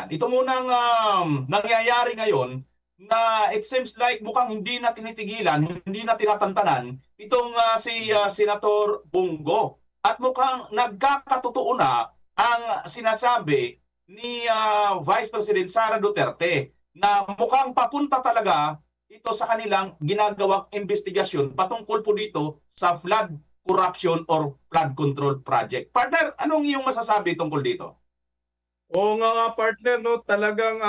yan. Ito munang nangyayari ngayon na it seems like mukhang hindi na tinitigilan, hindi na tinatantanan itong si Senator Bongo. At mukhang nagkakatotoo na ang sinasabi ni Vice President Sara Duterte na mukhang papunta talaga ito sa kanilang ginagawang investigasyon patungkol po dito sa flood corruption or flood control project. Partner, anong iyong masasabi tungkol dito? Oo nga partner, no, talagang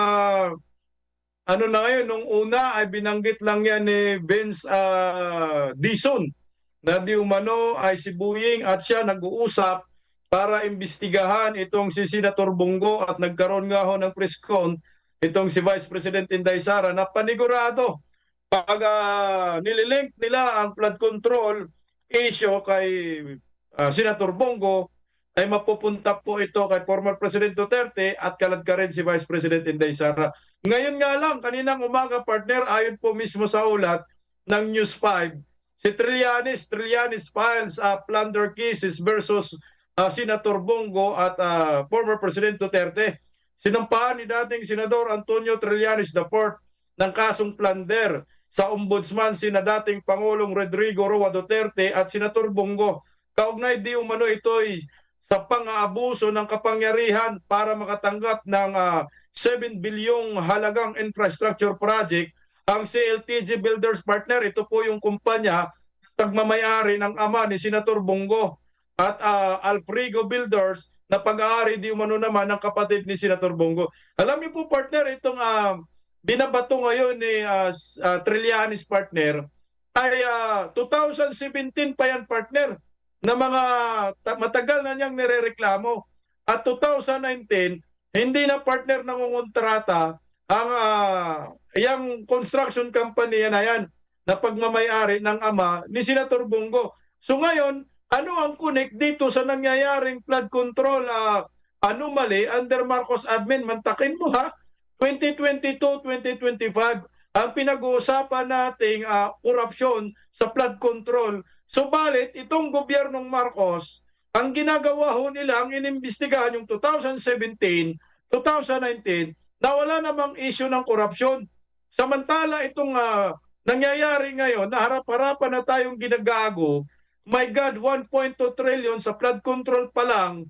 ano na ngayon, nung una ay binanggit lang yan ni Vince Dizon na di umano ay si Buying at siya nag-uusap para imbestigahan itong si Senator Bongo at nagkaroon nga ho ng press con itong si Vice President Inday Sara na panigurado pag nililink nila ang flood control issue kay Senator Bongo ay mapupunta po ito kay former President Duterte at kalad ka rin si Vice President Inday Sara. Ngayon nga lang, kaninang umaga partner, ayon po mismo sa ulat ng News 5, si Trillanes files plunder cases versus Senator Bongo at former President Duterte. Sinampahan ni dating Senador Antonio Trillanes IV ng kasong plunder sa ombudsman sina dating Pangulong Rodrigo Roa Duterte at Senator Bongo. Kaugnay di umano ito'y sa pang-aabuso ng kapangyarihan para makatanggap ng 7 bilyong halagang infrastructure project. Ang CLTG Builders Partner, ito po yung kumpanya pagmamayari ng ama ni Senator Bongo at Alfrigo Builders na pag-aari di umano naman ng kapatid ni Senator Bongo. Alam niyo po partner, itong binabato ngayon ni Trillanes partner ay 2017 pa yan partner na mga matagal na niyang nirereklamo. At 2019, hindi na partner nangungontrata ang yung construction company na yan na pagmamayari ng ama ni Senator Bongo. So ngayon, ano ang connect dito sa nangyayaring flood control anomaly under Marcos admin? Mantakin mo ha, 2022-2025, ang pinag-uusapan nating korupsyon sa flood control. Subalit, itong gobyernong Marcos, ang ginagawa ho nila, ang inimbestigahan yung 2017, 2019, na wala namang issue ng korupsyon. Samantala, itong nangyayari ngayon, na harap-harapan na tayong ginagago, my God, 1.2 trillion sa flood control pa lang,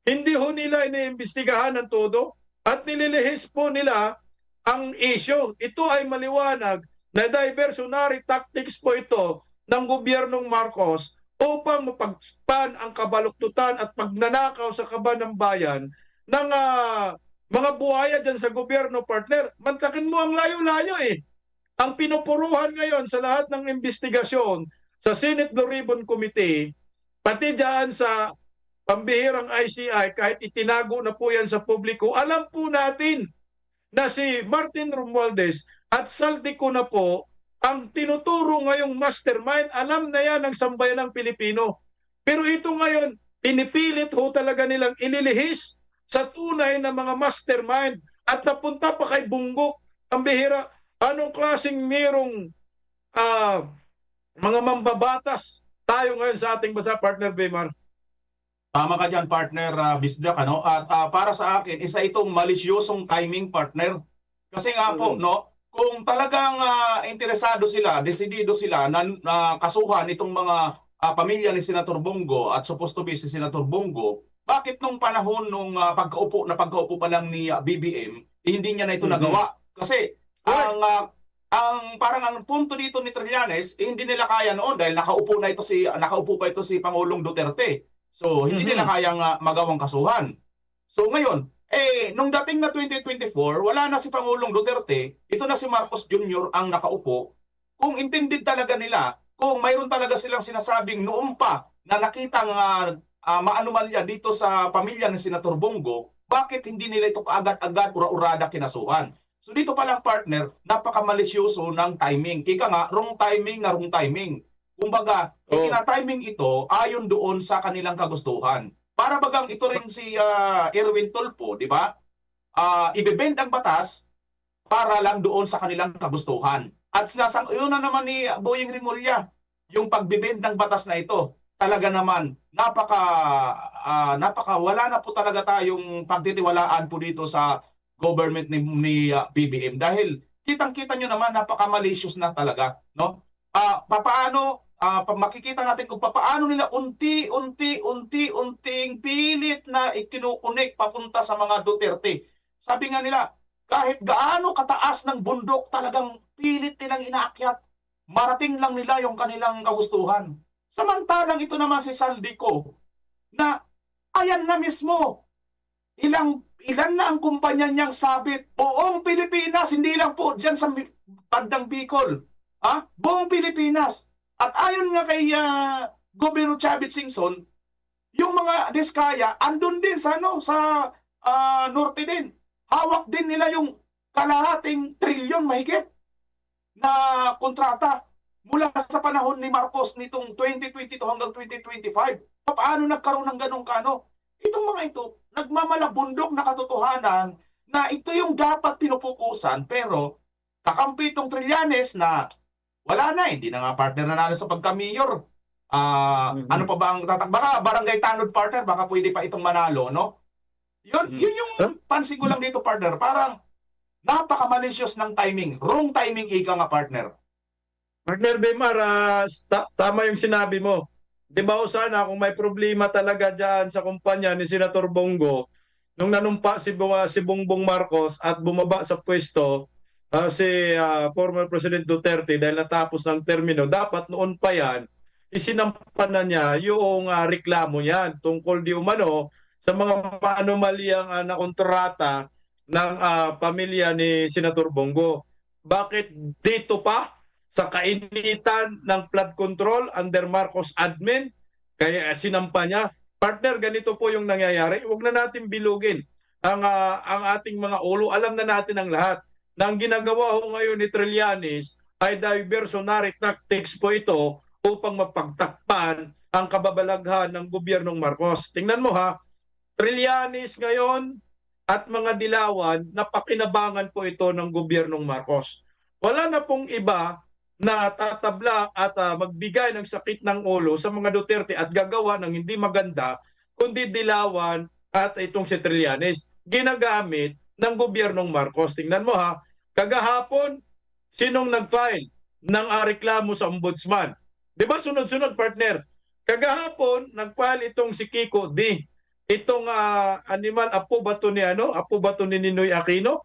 hindi ho nila iniimbestigahan ng todo at nililihis po nila ang issue. Ito ay maliwanag na diversionary tactics po ito ng gobyernong Marcos upang mapagpan ang kabaluktutan at pagnanakaw sa kaban ng bayan ng mga buhaya dyan sa gobyerno partner. Mantakin mo ang layo-layo eh. Ang pinupuruhan ngayon sa lahat ng investigasyon sa Senate Blue Ribbon Committee, pati dyan sa pambihirang ICI, kahit itinago na po yan sa publiko, alam po natin na si Martin Romualdez at Saldico na po ang tinuturo ngayong mastermind. Alam na yan ng sambayanang Pilipino. Pero ito ngayon, pinipilit ho talaga nilang ililihis sa tunay na mga mastermind at napunta pa kay Bongo. Ang bihira, anong klaseng merong mga mambabatas tayo ngayon sa ating bansa, partner Bemar? Tama ka dyan, partner Bisdak, ano? At para sa akin, isa itong malisyosong timing, partner. Kasi nga po, no, kung talagang interesado sila, desidido sila na kasuhan itong mga pamilya ni Senator Bongo at supposed to be si Senator Bongo, bakit nung panahon nung pagkaupo pa lang ni BBM, hindi niya na ito nagawa? Kasi ang parang ang punto dito ni Trillanes, hindi nila kaya noon dahil nakaupo pa ito si Pangulong Duterte. So, hindi nila kayang magawang kasuhan. So, ngayon, nung dating na 2024, wala na si Pangulong Duterte, ito na si Marcos Jr. ang nakaupo. Kung intended talaga nila, kung mayroon talaga silang sinasabing noon pa na nakitang maanomalya dito sa pamilya ng Senator Bongo, bakit hindi nila ito kaagad-agad ura-urada kinasuhan? So, dito palang partner, napakamalisyoso ng timing. Ika nga, wrong timing na wrong timing. Kumbaga, timing ito ayon doon sa kanilang kagustuhan. Para bagang ito rin si Erwin Tulfo, di ba? Ibebend ang batas para lang doon sa kanilang kagustuhan. At yun na naman ni Boying Rimulya, yung pagbibend ng batas na ito. Talaga naman, wala na po talaga tayong pagtitiwalaan po dito sa government ni BBM dahil kitang-kita nyo naman napaka-malicious na talaga, no? Makikita natin kung paano nila unting pilit na ikinukunik papunta sa mga Duterte. Sabi nga nila, kahit gaano kataas ng bundok talagang pilit nilang inaakyat, marating lang nila yung kanilang kagustuhan. Samantalang ito naman si Saldico na ayan na mismo, ilan na ang kumpanya niyang sabit, buong Pilipinas, hindi lang po dyan sa bandang Bicol, buong Pilipinas. At ayon nga kay Gobernador Chavit Singson, yung mga diskaya andun din sa norte din. Hawak din nila yung kalahating trilyon mahigit na kontrata mula sa panahon ni Marcos nitong 2022 hanggang 2025. Paano nagkaroon ng ganong kano? Itong mga ito, nagmamalabundok na katotohanan na ito yung dapat pinupukusan, pero kakampi itong Trillanes na wala na, hindi na nga partner nanalo sa pagka-mayor. Ano pa ba ang baka barangay tanod partner, baka pwede pa itong manalo, no? Yun yung pansin ko lang dito, partner. Parang napaka-malicious ng timing. Wrong timing, ika nga, partner. Partner Bemar, tama yung sinabi mo. Di ba sana kung may problema talaga dyan sa kumpanya ni Senator Bongo, nung nanumpa si Bongbong Marcos at bumaba sa pwesto, si former President Duterte dahil natapos ng termino, dapat noon pa yan, isinampan na niya yung reklamo niyan tungkol di umano sa mga anomalyang nakontrata ng pamilya ni Senator Bongo. Bakit dito pa sa kainitan ng flood control under Marcos admin, kaya sinampa niya? Partner, ganito po yung nangyayari. Huwag na natin bilugin ang ating mga ulo. Alam na natin ang lahat na ang ginagawa ho ngayon ni Trillanes ay diversionary tactics po ito upang mapagtakpan ang kababalaghan ng gobyernong Marcos. Tingnan mo ha, Trillanes ngayon at mga dilawan, napakinabangan po ito ng gobyernong Marcos. Wala na pong iba na tatabla at magbigay ng sakit ng ulo sa mga Duterte at gagawa ng hindi maganda, kundi dilawan at itong si Trillanes. Ginagamit ng gobyernong Marcos. Tingnan mo ha, kagahapon, sinong nag-file ng reklamo sa ombudsman? Di ba sunod-sunod, partner? Kagahapon, nag-file itong si Kiko D. Itong animal, apo ba to ni Ninoy Aquino?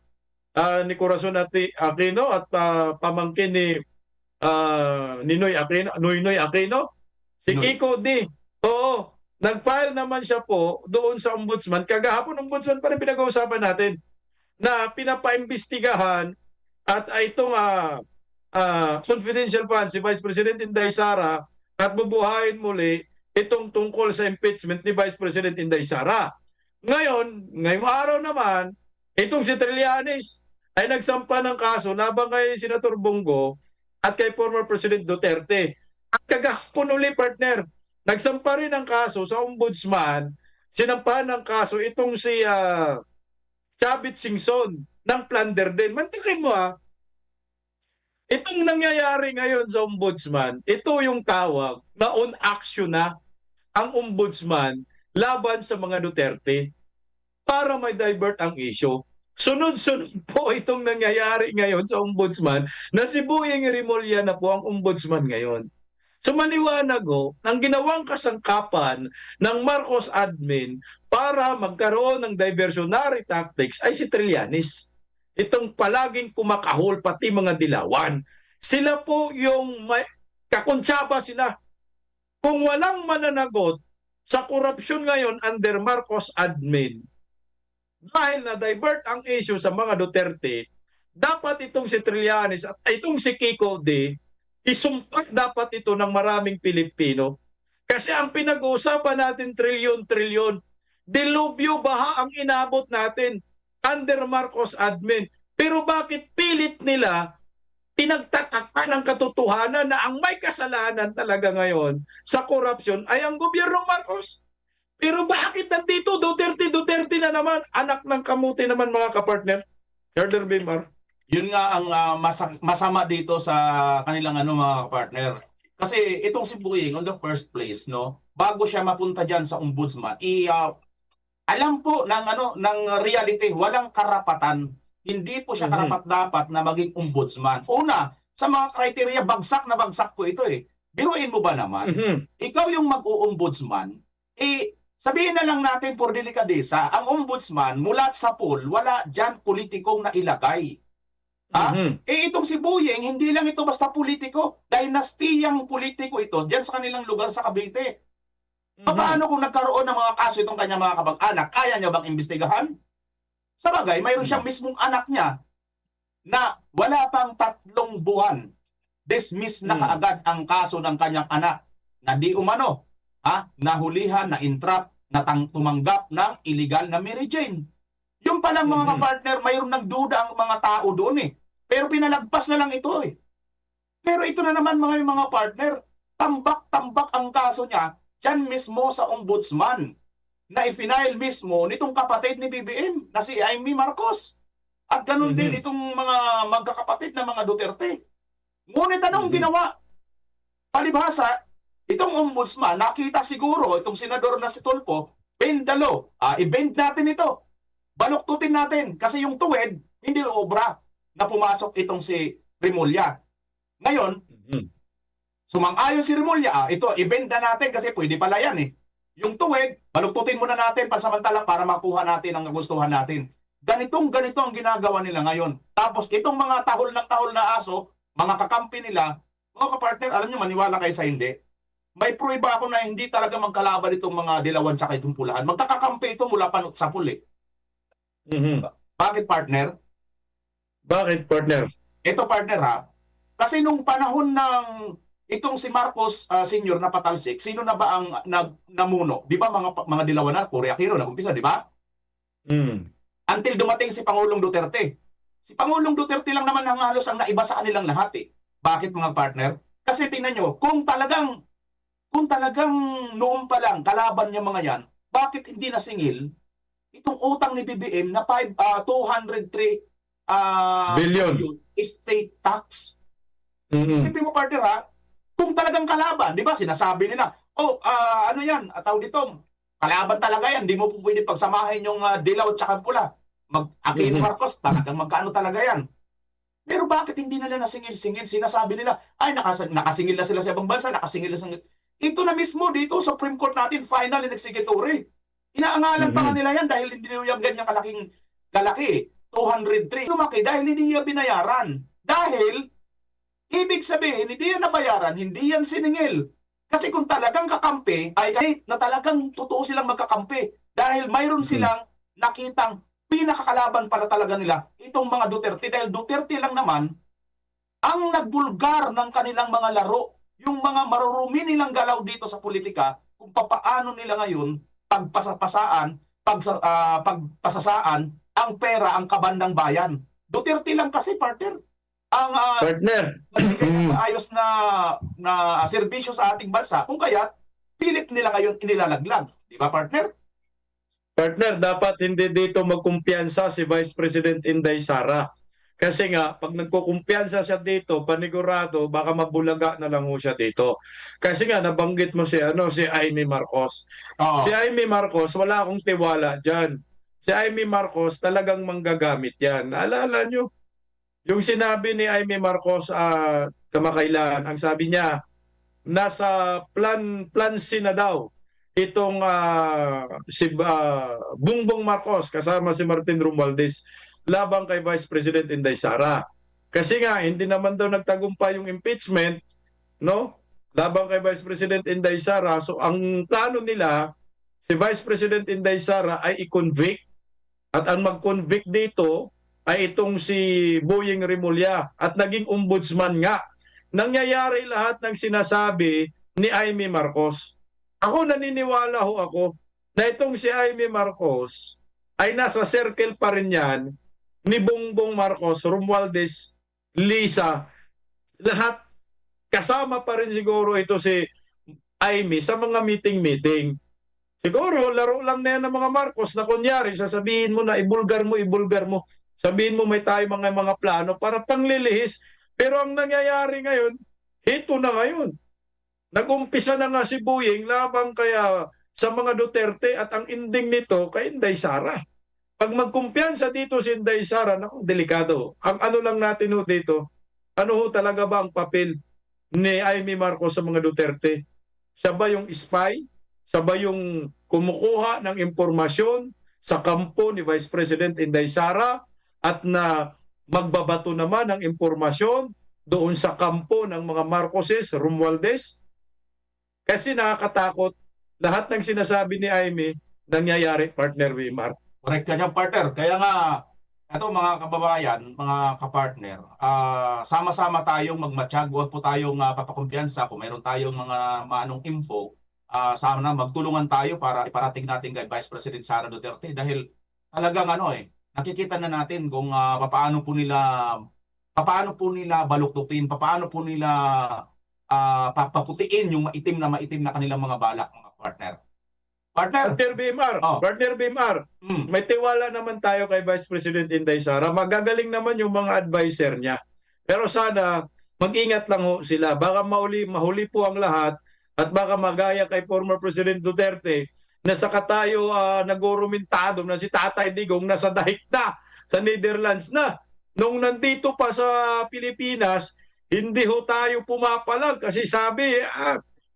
Ni Corazon Aquino at pamangkin ni Ninoy Aquino? Si Kiko D. Oo, nag-file naman siya po doon sa ombudsman. Kagahapon, ombudsman pa rin pinag-uusapan natin na pinapaimbestigahan at itong confidential fund si Vice President Inday Sara at bubuhayin muli itong tungkol sa impeachment ni Vice President Inday Sara. Ngayong araw naman, itong si Trillanes ay nagsampa ng kaso laban kay Senator Bongo at kay former President Duterte. At kagahapon uli, partner, nagsampa rin ng kaso sa ombudsman, sinampahan ng kaso itong si Chavit Singson ng plunder din. Mantikin mo itong nangyayari ngayon sa ombudsman, ito yung tawag na on action na ang ombudsman laban sa mga Duterte para may divert ang issue. Sunod-sunod po itong nangyayari ngayon sa ombudsman na si Boyeng Rimulya na po ang ombudsman ngayon. So maliwanag ang ginawang kasangkapan ng Marcos admin para magkaroon ng diversionary tactics ay si Trillanes. Itong palaging kumakahol pati mga dilawan. Sila po yung kakuntsaba sila. Kung walang mananagot sa korupsyon ngayon under Marcos admin, dahil na-divert ang issue sa mga Duterte, dapat itong si Trillanes at itong si Kiko D, isumpat dapat ito ng maraming Pilipino. Kasi ang pinag-uusapan natin trilyon-trilyon, dilubyo baha ang inabot natin under Marcos admin. Pero bakit pilit nila pinagtatakpan ng katotohanan na ang may kasalanan talaga ngayon sa korupsyon ay ang gobyernong Marcos? Pero bakit nandito Duterte na naman, anak ng kamuti naman mga kapartner? Elder Bimar. Yun nga ang masama dito sa kanilang mga partner. Kasi itong si Boyeng on the first place, no, bago siya mapunta diyan sa ombudsman, alam po ng reality, walang karapatan. Hindi po siya karapat-dapat na maging ombudsman. Una, sa mga criteria, bagsak na bagsak po ito eh. Biruin mo ba naman? Ikaw yung mag-o-ombudsman, sabihin na lang natin for delikadesa, ang ombudsman mula sa pool, wala dyan politikong nailagay. Itong si Buyeng, hindi lang ito basta politiko. Dynastiyang politiko ito dyan sa kanilang lugar sa Cavite. Paano kung nagkaroon ng mga kaso itong kanyang mga kamag-anak, kaya niya bang imbestigahan? Sa bagay, mayroon siyang mismong anak niya na wala pang 3 buwan. Dismiss na kaagad ang kaso ng kanyang anak na di umano, nahulihan, na-entrap, tumanggap ng illegal na Mary Jane. Yung palang mga kapartner, mayroon ng duda ang mga tao doon eh. Pero pinalagpas na lang ito eh. Pero ito na naman mga partner, tambak-tambak ang kaso niya dyan mismo sa ombudsman na i-file mismo nitong kapatid ni BBM na si Amy Marcos. At ganun din itong mga magkakapatid na mga Duterte. Ngunit anong ginawa? Palibhasa, itong ombudsman, nakita siguro itong senador na si Tulfo, bend the law. I-bend natin ito. Baluktutin natin. Kasi yung tuwid, hindi obra na pumasok itong si Remulla. Ngayon, sumang-ayon si Remulla, ito, i-benda natin kasi pwede pala yan eh. Yung tuwid, baluktutin muna natin pansamantala para makuha natin ang kagustuhan natin. Ganito ang ginagawa nila ngayon. Tapos itong mga tahol na aso, mga kakampi nila, mga kapartner, alam nyo, maniwala kayo sa hindi. May prueba ako na hindi talaga magkalaban itong mga dilawan tsaka itong pulahan. Magkakakampi ito mula pa sa puli. Bakit partner? Bakit partner? Ito partner kasi nung panahon ng itong si Marcos Senior na patalsik, sino na ba ang namuno? Di ba mga dilawan na, Cory Aquino nag-umpisa, di ba? Until dumating si Pangulong Duterte. Si Pangulong Duterte lang naman ang halos ang naiba sa kanilang lahat eh. Bakit mga partner? Kasi tingnan nyo, kung talagang noon pa lang kalaban niya mga yan, bakit hindi nasingil itong utang ni BBM na 203 billion estate tax? Isipin mo partner kung talagang kalaban, di ba sinasabi nila, ano yan, tawag dito, kalaban talaga yan, di mo po pwede pagsamahin yung dilaw at saka pula. Aquino Marcos, talagang magkano talaga yan. Pero bakit hindi nila nasingil-singil? Sinasabi nila, ay nakasingil na sila sa ibang bansa, nakasingil na sila. Ito na mismo dito, Supreme Court natin, final and executory. Inaangalan pa nila yan dahil hindi nila yung ganyang kalaki. 203. Lumaki dahil hindi niya binayaran. Dahil, ibig sabihin, hindi yan nabayaran, hindi yan siningil. Kasi kung talagang kakampi, ay kahit na talagang totoo silang magkakampi. Dahil mayroon silang nakitang pinakakalaban pala talaga nila itong mga Duterte. Dahil Duterte lang naman ang nagbulgar ng kanilang mga laro. Yung mga marurumi nilang galaw dito sa politika, kung papaano nila ngayon pagpasasaan ang pera, ang kabandang bayan. Duterte lang kasi, partner. Ang partner, nagbigay ng maayos na serbisyo sa ating bansa. Kung kaya, pilit nila ngayon inilalaglag. Di ba, partner? Partner, dapat hindi dito magkumpiyansa si Vice President Inday Sara. Kasi nga, pag nagkukumpiyansa siya dito, panigurado, baka mabulaga na lang ho siya dito. Kasi nga, nabanggit mo si Amy Marcos. Si Amy Marcos, wala akong tiwala dyan. Si Amy Marcos, talagang manggagamit yan. Naalala nyo? Yung sinabi ni Amy Marcos kamakailan, ang sabi niya, nasa plan C na daw itong si Bongbong Marcos kasama si Martin Romualdez labang kay Vice President Inday Sara. Kasi nga hindi naman daw nagtagumpay yung impeachment, no? Labang kay Vice President Inday Sara. So ang plano nila, si Vice President Inday Sara ay i-convict at ang mag-convict dito ay itong si Buyeng Remulla at naging ombudsman nga. Nangyayari lahat ng sinasabi ni Amy Marcos. Ako naniniwala ako na itong si Amy Marcos ay nasa circle pa rin yan ni Bongbong Marcos, Romualdez, Lisa, lahat kasama pa rin siguro ito si Amy sa mga meeting-meeting. Siguro laro lang na yan ng mga Marcos na kunyari sasabihin mo na ibulgar mo. Sabihin mo may tayo mga plano para panglilihis. Pero ang nangyayari ngayon, ito na ngayon. Nag-umpisa na nga si Buyeng labang kaya sa mga Duterte at ang ending nito kay Inday Sara. Pag magkumpiyansa dito si Inday Sara, naku, delikado. Ang ano lang natin ho dito, ano ho talaga ba ang papel ni Amy Marcos sa mga Duterte? Siya ba yung spy? Siya ba yung kumukuha ng impormasyon sa kampo ni Vice President Inday Sara at na magbabato naman ng impormasyon doon sa kampo ng mga Marcoses, Romualdez? Kasi nakakatakot, lahat ng sinasabi ni Amy, nangyayari, partner Wimar. Correct ka dyan, partner. Kaya nga, ito mga kababayan, mga kapartner, sama-sama tayong magmatsyag. Huwag po tayong papakumpiyansa. Kung mayroon tayong mga manong info, sana magtulungan tayo para iparating natin kay Vice President Sara Duterte. Dahil talagang nakikita na natin kung paano po nila baluktutin, paano po nila paputiin yung maitim na kanilang mga balak, mga partner. Partner BMR, may tiwala naman tayo kay Vice President Inday Sara. Magagaling naman yung mga advisor niya. Pero sana mag-ingat lang ho sila. Baka mahuli po ang lahat at baka magaya kay former President Duterte na saka tayo nagurumintado na si Tatay Digong nasa dahig na sa Netherlands na. Nung nandito pa sa Pilipinas, hindi ho tayo pumapalag kasi sabi,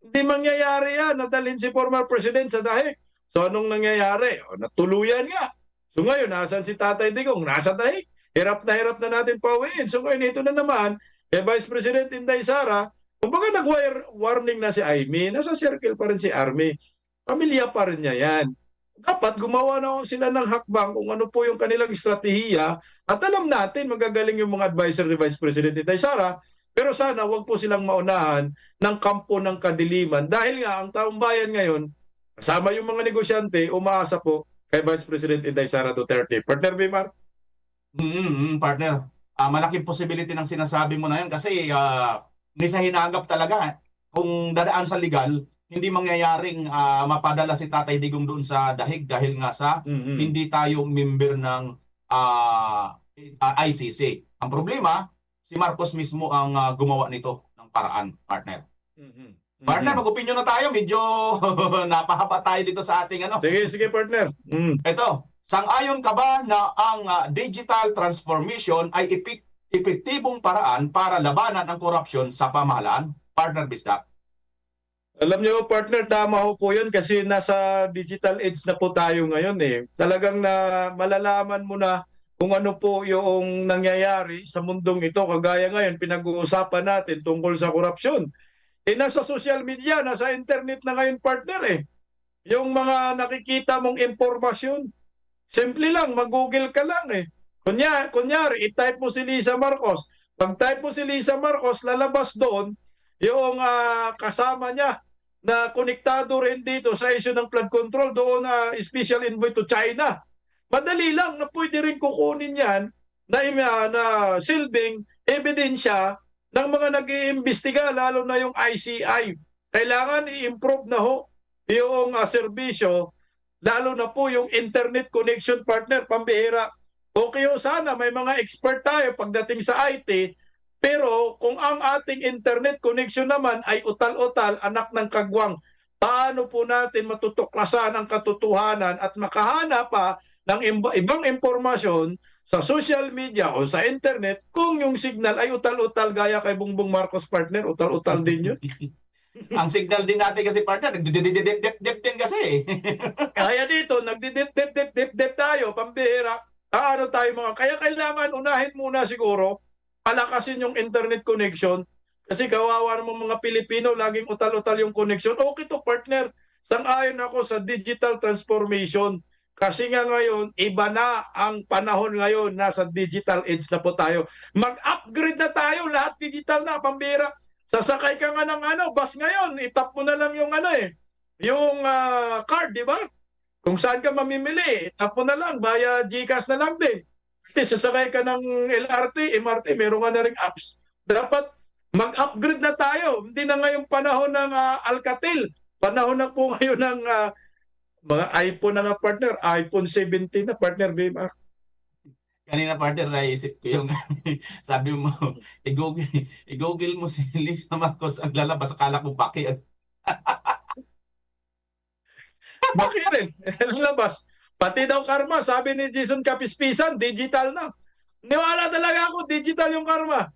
hindi mangyayari yan, nadalhin si former president sa dahig. So anong nangyayari? Natuluyan nga. So ngayon, nasan si Tatay Digong? Nasa dahig. Hirap na natin pauwiin. So ngayon, ito na naman, Vice President Inday Sara, kumbaga nag-warning na si Amy, nasa circle pa rin si Army. Pamilya pa rin niya yan. Dapat gumawa na sila ng hakbang kung ano po yung kanilang estratehiya at alam natin magagaling yung mga advisor ni Vice President Inday Sara. Pero sana wag po silang maunahan ng kampo ng kadiliman dahil nga ang taong bayan ngayon, kasama yung mga negosyante, umaasa po kay Vice President Inday Sara Duterte. Partner Bimar? Partner, malaking possibility ng sinasabi mo na yan kasi ni sa hinagap talaga. Kung dadaan sa legal, hindi mangyayaring mapadala si Tatay Digong doon sa dahig dahil nga sa hindi tayo member ng ICC. Ang problema, si Marcos mismo ang gumawa nito ng paraan, partner. Partner, mag-opinion na tayo. Medyo napahaba tayo dito sa ating Sige, partner. Ito, sang-ayon ka ba na ang digital transformation ay epektibong paraan para labanan ang korupsyon sa pamahalaan? Partner Bisdak. Alam niyo, partner, tama ho po yun kasi nasa digital age na po tayo ngayon eh. Talagang na malalaman mo na kung ano po yung nangyayari sa mundong ito. Kagaya ngayon, pinag-uusapan natin tungkol sa korupsyon. Nasa social media, nasa internet na ngayon, partner eh. Yung mga nakikita mong impormasyon, simple lang, mag-google ka lang eh. Kunyari, i-type mo si Lisa Marcos. Pag-type mo si Lisa Marcos, lalabas doon yung kasama niya na konektado rin dito sa issue ng flood control, doon special envoy to China. Madali lang na pwede rin kukunin yan na silbing ebidensya ng mga nag-iimbestiga, lalo na yung ICI. Kailangan i-improve na ho yung serbisyo, lalo na po yung internet connection, partner, pambihira. Okay ho, sana may mga expert tayo pagdating sa IT, pero kung ang ating internet connection naman ay utal-utal, anak ng kagwang, paano po natin matutuklasan ang katotohanan at makahanap pa ng ibang impormasyon sa social media o sa internet kung yung signal ay utal-utal gaya kay Bongbong Marcos, partner, utal-utal din yun. Ang signal din natin kasi, partner, nagdidip din kasi. Kaya dito, nagdidip tayo, pambihira. Kaya kailangan unahin muna siguro, palakasin yung internet connection kasi kawawa naman mga Pilipino, laging utal-utal yung connection. Okay to, partner, sang-ayon ako sa digital transformation. Kasi nga ngayon, iba na ang panahon ngayon, nasa digital age na po tayo. Mag-upgrade na tayo, lahat digital na, pambira. Sasakay ka nga ng bus ngayon, itap mo na lang yung yung card, di ba? Kung saan ka mamimili, itap mo na lang, via GCash na lang din. Kasi sasakay ka ng LRT, MRT, meron ka na ring apps. Dapat mag-upgrade na tayo. Hindi na ngayong panahon ng Alcatel. Panahon na po ngayon ng mga iPhone na nga, partner, iPhone 17 na, partner BMR. Kanina, partner, naisip ko yung sabi mo, i-google mo si Lisa Marcos ang lalabas, akala ko baki. Makirin. Labas. Pati daw karma, sabi ni Jason Kapispisan, digital na. Niwala talaga ako, digital yung karma.